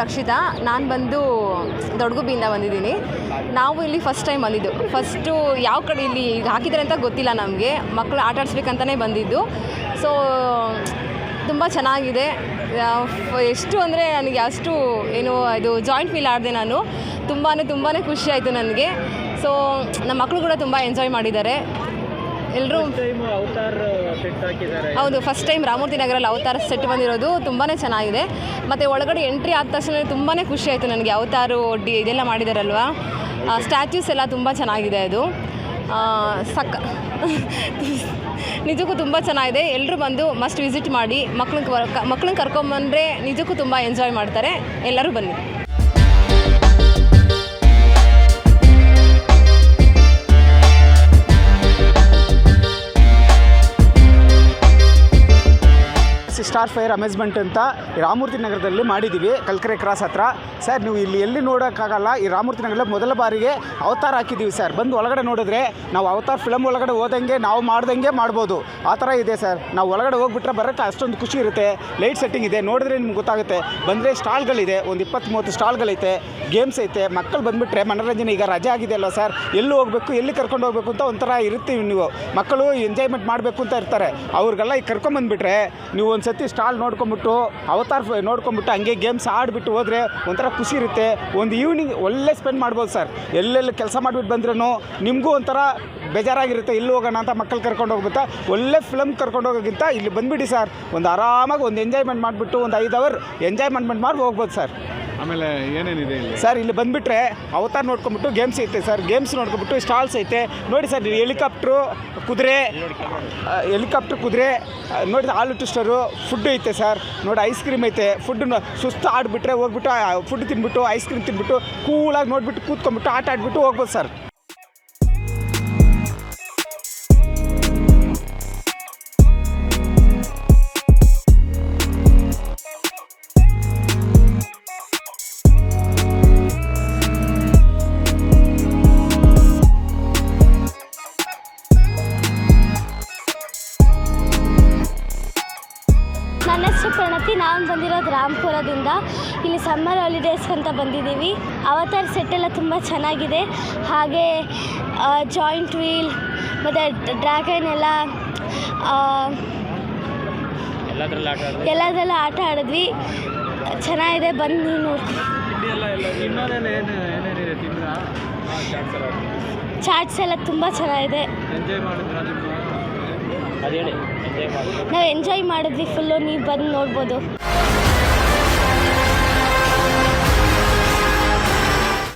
ರಕ್ಷಿತಾ. ನಾನು ಬಂದು ದೊಡ್ಡಗುಬ್ಬಿಯಿಂದ ಬಂದಿದ್ದೀನಿ. ನಾವು ಇಲ್ಲಿ ಫಸ್ಟ್ ಟೈಮ್ ಬಂದಿದ್ದು. ಫಸ್ಟು ಯಾವ ಕಡೆ ಇಲ್ಲಿ ಹಾಕಿದ್ದಾರೆ ಅಂತ ಗೊತ್ತಿಲ್ಲ ನಮಗೆ. ಮಕ್ಕಳು ಆಟ ಆಡಿಸ್ಬೇಕಂತಲೇ ಬಂದಿದ್ದು. ಸೊ ತುಂಬ ಚೆನ್ನಾಗಿದೆ. ಎಷ್ಟು ಅಂದರೆ ನನಗೆ ಅಷ್ಟು ಏನು ಇದು ಜಾಯಿಂಟ್ ಫೀಲ್ ಆಡಿದೆ ನಾನು. ತುಂಬಾ ಖುಷಿ ಆಯಿತು ನನಗೆ. ಸೊ ನಮ್ಮ ಮಕ್ಕಳು ಕೂಡ ತುಂಬ ಎಂಜಾಯ್ ಮಾಡಿದ್ದಾರೆ. ಎಲ್ಲರೂ ಹೌದು, ಫಸ್ಟ್ ಟೈಮ್ ರಾಮಮೂರ್ತಿ ನಗರಲ್ಲಿ ಅವತಾರ ಸೆಟ್ ಬಂದಿರೋದು. ತುಂಬಾ ಚೆನ್ನಾಗಿದೆ. ಮತ್ತು ಒಳಗಡೆ ಎಂಟ್ರಿ ಆದ ತಕ್ಷಣ ತುಂಬಾ ಖುಷಿ ಆಯಿತು ನನಗೆ. ಅವತಾರು ಇದೆಲ್ಲ ಮಾಡಿದಾರಲ್ವ, ಸ್ಟ್ಯಾಚ್ಯೂಸ್ ಎಲ್ಲ ತುಂಬ ಚೆನ್ನಾಗಿದೆ. ಅದು ನಿಜಕ್ಕೂ ತುಂಬ ಚೆನ್ನಾಗಿದೆ. ಎಲ್ಲರೂ ಬಂದು ಮಸ್ಟ್ ವಿಸಿಟ್ ಮಾಡಿ. ಮಕ್ಕಳನ್ನ ಕರ್ಕೊಂಬಂದರೆ ನಿಜಕ್ಕೂ ತುಂಬ ಎಂಜಾಯ್ ಮಾಡ್ತಾರೆ. ಎಲ್ಲರೂ ಬನ್ನಿ. ಸ್ಟಾರ್ ಫೈರ್ ಅಮ್ಯೂಸ್ಮೆಂಟ್ ಅಂತ ರಾಮಮೂರ್ತಿ ನಗರದಲ್ಲಿ ಮಾಡಿದ್ದೀವಿ, ಕಲ್ಕೆರೆ ಕ್ರಾಸ್ ಹತ್ರ. ಸರ್ ನೀವು ಇಲ್ಲಿ ಎಲ್ಲಿ ನೋಡೋಕ್ಕಾಗಲ್ಲ. ಈ ರಾಮಮೂರ್ತಿ ನಗರದಲ್ಲಿ ಮೊದಲ ಬಾರಿಗೆ ಅವತಾರ ಹಾಕಿದ್ದೀವಿ ಸರ್. ಬಂದು ಒಳಗಡೆ ನೋಡಿದ್ರೆ ನಾವು ಅವತಾರ ಫಿಲಮ್ ಒಳಗಡೆ ಹೋದಂಗೆ ನಾವು ಮಾಡ್ದಂಗೆ ಮಾಡ್ಬೋದು, ಆ ಥರ ಇದೆ ಸರ್. ನಾವು ಒಳಗಡೆ ಹೋಗ್ಬಿಟ್ರೆ ಬರೋಕ್ಕೆ ಅಷ್ಟೊಂದು ಖುಷಿ ಇರುತ್ತೆ. ಲೈಟ್ ಸೆಟ್ಟಿಂಗ್ ಇದೆ, ನೋಡಿದ್ರೆ ನಿಮ್ಗೆ ಗೊತ್ತಾಗುತ್ತೆ. ಬಂದರೆ ಸ್ಟಾಲ್ಗಳಿದೆ, ಒಂದು 20-30 ಸ್ಟಾಲ್ಗಳೈತೆ. ಗೇಮ್ಸ್ ಐತೆ. ಮಕ್ಕಳು ಬಂದುಬಿಟ್ರೆ ಮನೋರಂಜನೆ. ಈಗ ರಜೆ ಆಗಿದೆ ಅಲ್ವ ಸರ್, ಎಲ್ಲಿ ಹೋಗಬೇಕು, ಎಲ್ಲಿ ಕರ್ಕೊಂಡು ಹೋಗಬೇಕು ಅಂತ ಒಂಥರ ಇರ್ತೀವಿ. ನೀವು ಮಕ್ಕಳು ಎಂಜಾಯ್ಮೆಂಟ್ ಮಾಡಬೇಕು ಅಂತ ಇರ್ತಾರೆ. ಅವ್ರಿಗೆಲ್ಲ ಈಗ ಕರ್ಕೊಂಬಂದುಬಿಟ್ರೆ ನೀವು ಒಂದು ಸತಿ ಸ್ಟಾಲ್ ನೋಡ್ಕೊಂಬಿಟ್ಟು ಅವತಾರ ನೋಡ್ಕೊಂಬಿಟ್ಟು ಹಂಗೆ ಗೇಮ್ಸ್ ಆಡಿಬಿಟ್ಟು ಹೋದರೆ ಒಂಥರ ಖುಷಿ ಇರುತ್ತೆ. ಒಂದು ಈವ್ನಿಂಗ್ ಒಳ್ಳೆ ಸ್ಪೆಂಡ್ ಮಾಡ್ಬೋದು ಸರ್. ಎಲ್ಲೆಲ್ಲಿ ಕೆಲಸ ಮಾಡಿಬಿಟ್ಟು ಬಂದ್ರೂ ನಿಮಗೂ ಒಂಥರ ಬೇಜಾರಾಗಿರುತ್ತೆ. ಇಲ್ಲಿ ಹೋಗೋಣ ಅಂತ ಮಕ್ಕಳು ಕರ್ಕೊಂಡು ಹೋಗ್ಬಿಟ್ಟು ಒಳ್ಳೆ ಫಿಲಮ್ ಕರ್ಕೊಂಡು ಹೋಗೋಕ್ಕಿಂತ ಇಲ್ಲಿ ಬಂದುಬಿಡಿ ಸರ್. ಒಂದು ಆರಾಮಾಗಿ ಒಂದು ಎಂಜಾಯ್ಮೆಂಟ್ ಮಾಡಿಬಿಟ್ಟು ಒಂದು 5 ಅವರ್ ಎಂಜಾಯ್ಮೆಂಟ್ ಮಾಡಿ ಹೋಗ್ಬೋದು ಸರ್. ಆಮೇಲೆ ಏನೇನಿದೆ ಸರ್ ಇಲ್ಲಿ ಬಂದುಬಿಟ್ರೆ ಅವತಾರ ನೋಡ್ಕೊಂಬಿಟ್ಟು ಗೇಮ್ಸ್ ಐತೆ ಸರ್. ಗೇಮ್ಸ್ ನೋಡ್ಕೊಂಬಿಟ್ಟು ಸ್ಟಾಲ್ಸ್ ಐತೆ ನೋಡಿ ಸರ್. ಹೆಲಿಕಾಪ್ಟ್ರು, ಕುದುರೆ ನೋಡಿ, ಹಾಲು ಟುಸ್ಟರು, ಫುಡ್ ಐತೆ ಸರ್. ನೋಡಿ ಐಸ್ ಕ್ರೀಮ್ ಐತೆ. ಫುಡ್ಡನ್ನು ಸುಸ್ತು ಆಡಿಬಿಟ್ರೆ ಹೋಗ್ಬಿಟ್ಟು ಫುಡ್ ತಿಂದ್ಬಿಟ್ಟು ಐಸ್ ಕ್ರೀಮ್ ತಿಂದ್ಬಿಟ್ಟು ಕೂಲಾಗಿ ನೋಡಿಬಿಟ್ಟು ಕೂತ್ಕೊಂಡ್ಬಿಟ್ಟು ಆಟ ಆಡಿಬಿಟ್ಟು ಹೋಗ್ಬೋದು ಸರ್. ನನ್ನ ಹೆಸರು ಪ್ರಣತಿ. ನಾನು ಬಂದಿರೋದು ರಾಮಪುರದಿಂದ. ಇಲ್ಲಿ ಸಮ್ಮರ್ ಹಾಲಿಡೇಸ್ ಅಂತ ಬಂದಿದ್ದೀವಿ. ಅವತಾರ್ ಸೆಟ್ಟೆಲ್ಲ ತುಂಬ ಚೆನ್ನಾಗಿದೆ. ಹಾಗೆ ಜಾಯಿಂಟ್ ವೀಲ್ ಮತ್ತು ಡ್ರ್ಯಾಗನ್ ಎಲ್ಲದರಲ್ಲ ಆಟ ಆಡಿದ್ವಿ. ಚೆನ್ನಾಗಿದೆ, ಬಂದು ನೋಡಿ. ಚಾಟ್ಸ್ ಎಲ್ಲ ತುಂಬ ಚೆನ್ನಾಗಿದೆ. ನಾವು ಎಂಜಾಯ್ ಮಾಡಿದ್ವಿ ಫುಲ್ಲು. ನೀವು ಬಂದು ನೋಡ್ಬೋದು.